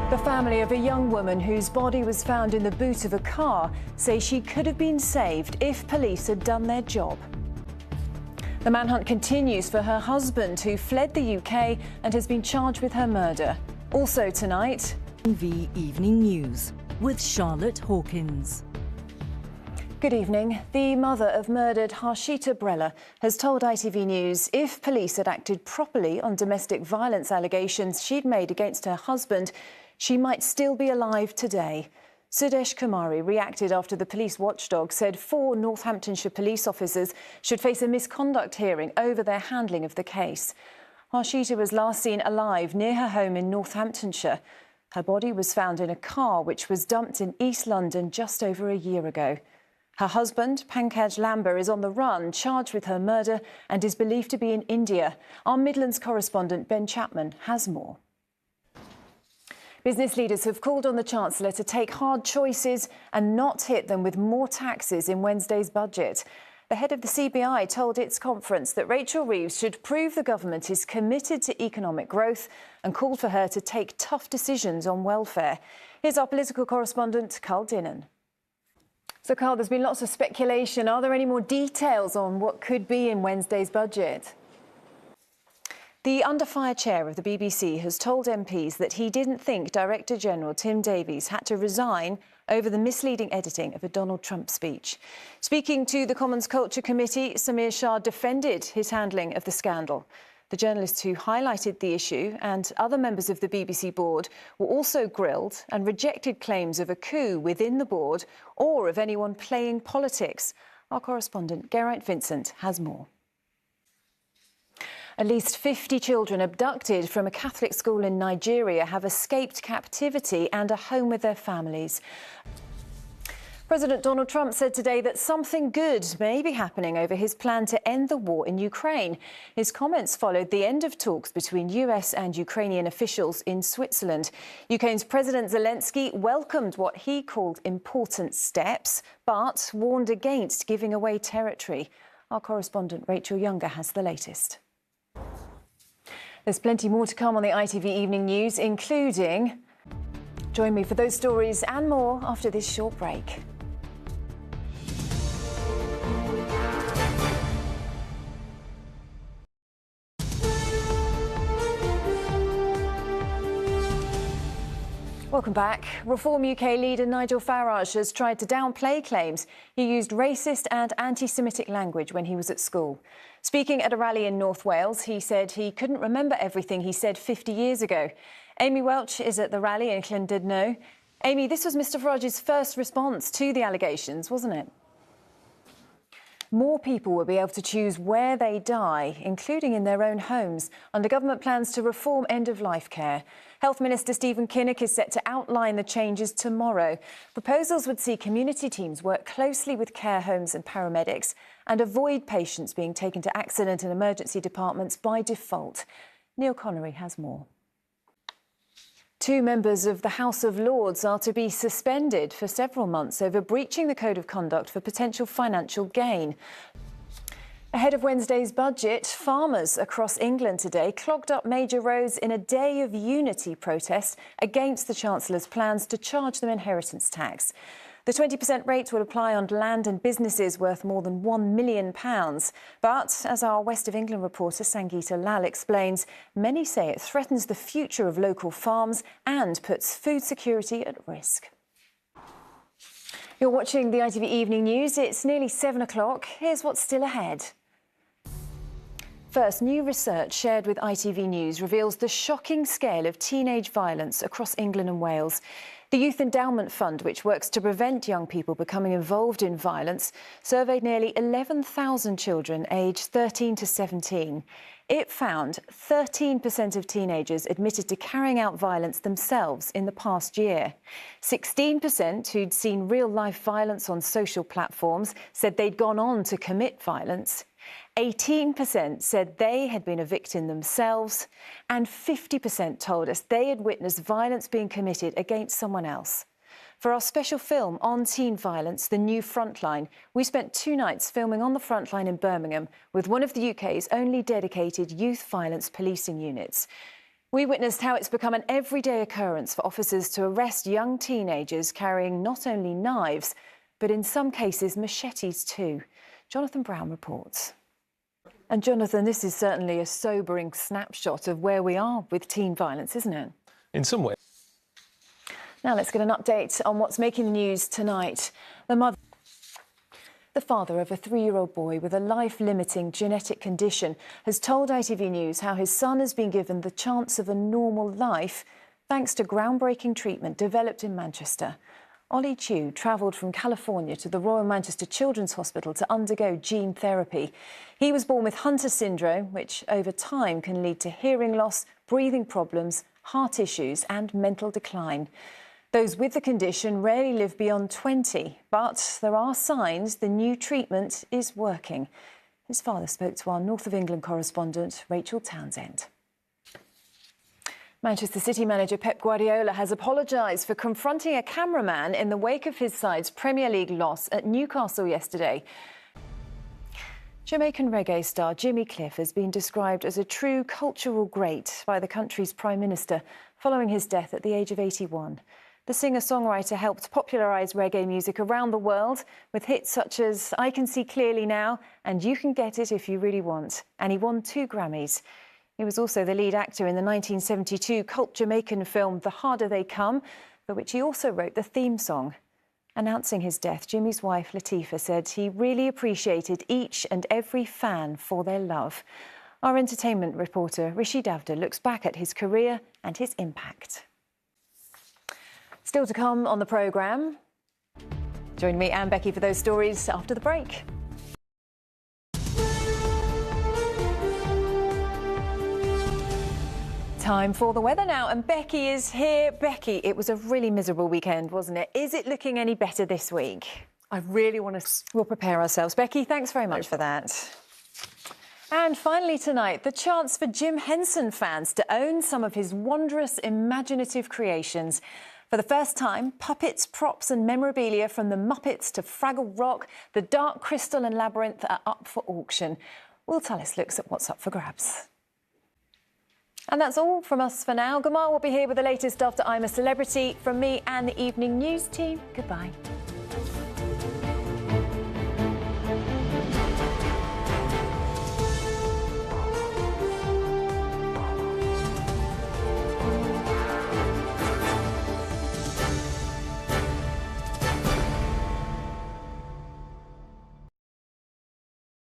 The family of a young woman whose body was found in the boot of a car say she could have been saved if police had done their job. The manhunt continues for her husband, who fled the UK and has been charged with her murder. Also tonight, ITV Evening News with Charlotte Hawkins. Good evening. The mother of murdered Harshita Brella has told ITV News if police had acted properly on domestic violence allegations she'd made against her husband, she might still be alive today. Sudesh Kumari reacted after the police watchdog said 4 Northamptonshire police officers should face a misconduct hearing over their handling of the case. Harshita was last seen alive near her home in Northamptonshire. Her body was found in a car which was dumped in East London just over a year ago. Her husband, Pankaj Lamba, is on the run, charged with her murder and is believed to be in India. Our Midlands correspondent Ben Chapman has more. Business leaders have called on the Chancellor to take hard choices and not hit them with more taxes in Wednesday's budget. The head of the CBI told its conference that Rachel Reeves should prove the government is committed to economic growth and called for her to take tough decisions on welfare. Here's our political correspondent, Carl Dinnan. So, Carl, there's been lots of speculation. Are there any more details on what could be in Wednesday's budget? The under-fire chair of the BBC has told MPs that he didn't think Director General Tim Davies had to resign over the misleading editing of a Donald Trump speech. Speaking to the Commons Culture Committee, Samir Shah defended his handling of the scandal. The journalists who highlighted the issue and other members of the BBC board were also grilled and rejected claims of a coup within the board or of anyone playing politics. Our correspondent, Geraint Vincent, has more. At least 50 children abducted from a Catholic school in Nigeria have escaped captivity and are home with their families. President Donald Trump said today that something good may be happening over his plan to end the war in Ukraine. His comments followed the end of talks between US and Ukrainian officials in Switzerland. Ukraine's President Zelensky welcomed what he called important steps, but warned against giving away territory. Our correspondent Rachel Younger has the latest. There's plenty more to come on the ITV Evening News, including... Join me for those stories and more after this short break. Welcome back. Reform UK leader Nigel Farage has tried to downplay claims he used racist and anti-Semitic language when he was at school. Speaking at a rally in North Wales, he said he couldn't remember everything he said 50 years ago. Amy Welch is at the rally in Llandudno. Amy, this was Mr Farage's first response to the allegations, wasn't it? More people will be able to choose where they die, including in their own homes, under government plans to reform end-of-life care. Health Minister Stephen Kinnock is set to outline the changes tomorrow. Proposals would see community teams work closely with care homes and paramedics and avoid patients being taken to accident and emergency departments by default. Neil Connery has more. 2 members of the House of Lords are to be suspended for several months over breaching the Code of Conduct for potential financial gain. Ahead of Wednesday's budget, farmers across England today clogged up major roads in a day of unity protest against the Chancellor's plans to charge them inheritance tax. The 20% rate will apply on land and businesses worth more than £1 million. But, as our West of England reporter Sangeeta Lal explains, many say it threatens the future of local farms and puts food security at risk. You're watching the ITV Evening News. It's nearly 7 o'clock. Here's what's still ahead. First, new research shared with ITV News reveals the shocking scale of teenage violence across England and Wales. The Youth Endowment Fund, which works to prevent young people becoming involved in violence, surveyed nearly 11,000 children aged 13 to 17. It found 13% of teenagers admitted to carrying out violence themselves in the past year. 16% who'd seen real-life violence on social platforms said they'd gone on to commit violence. 18% said they had been a victim themselves, and 50% told us they had witnessed violence being committed against someone else. For our special film on teen violence, The New Frontline, we spent 2 nights filming on the frontline in Birmingham with one of the UK's only dedicated youth violence policing units. We witnessed how it's become an everyday occurrence for officers to arrest young teenagers carrying not only knives, but in some cases machetes too. Jonathan Brown reports. And Jonathan, this is certainly a sobering snapshot of where we are with teen violence, isn't it? In some ways. Now let's get an update on what's making the news tonight. The father of a 3-year-old boy with a life-limiting genetic condition has told ITV News how his son has been given the chance of a normal life thanks to groundbreaking treatment developed in Manchester. Ollie Chu travelled from California to the Royal Manchester Children's Hospital to undergo gene therapy. He was born with Hunter syndrome, which over time can lead to hearing loss, breathing problems, heart issues and mental decline. Those with the condition rarely live beyond 20, but there are signs the new treatment is working. His father spoke to our North of England correspondent, Rachel Townsend. Manchester City manager Pep Guardiola has apologised for confronting a cameraman in the wake of his side's Premier League loss at Newcastle yesterday. Jamaican reggae star Jimmy Cliff has been described as a true cultural great by the country's Prime Minister following his death at the age of 81. The singer-songwriter helped popularise reggae music around the world with hits such as I Can See Clearly Now and You Can Get It If You Really Want, and he won 2 Grammys. He was also the lead actor in the 1972 cult Jamaican film The Harder They Come, for which he also wrote the theme song. Announcing his death, Jimmy's wife Latifah said he really appreciated each and every fan for their love. Our entertainment reporter Rishi Davda looks back at his career and his impact. Still to come on the programme. Join me and Becky for those stories after the break. Time for the weather now, and Becky is here. Becky, it was a really miserable weekend, wasn't it? Is it looking any better this week? I really want to... We'll prepare ourselves. Becky, thanks very much for that. And finally tonight, the chance for Jim Henson fans to own some of his wondrous, imaginative creations. For the first time, puppets, props and memorabilia from the Muppets to Fraggle Rock, the Dark Crystal and Labyrinth are up for auction. Will Tullis looks at what's up for grabs. And that's all from us for now. Gamal will be here with the latest after I'm a Celebrity. From me and the Evening News team, goodbye.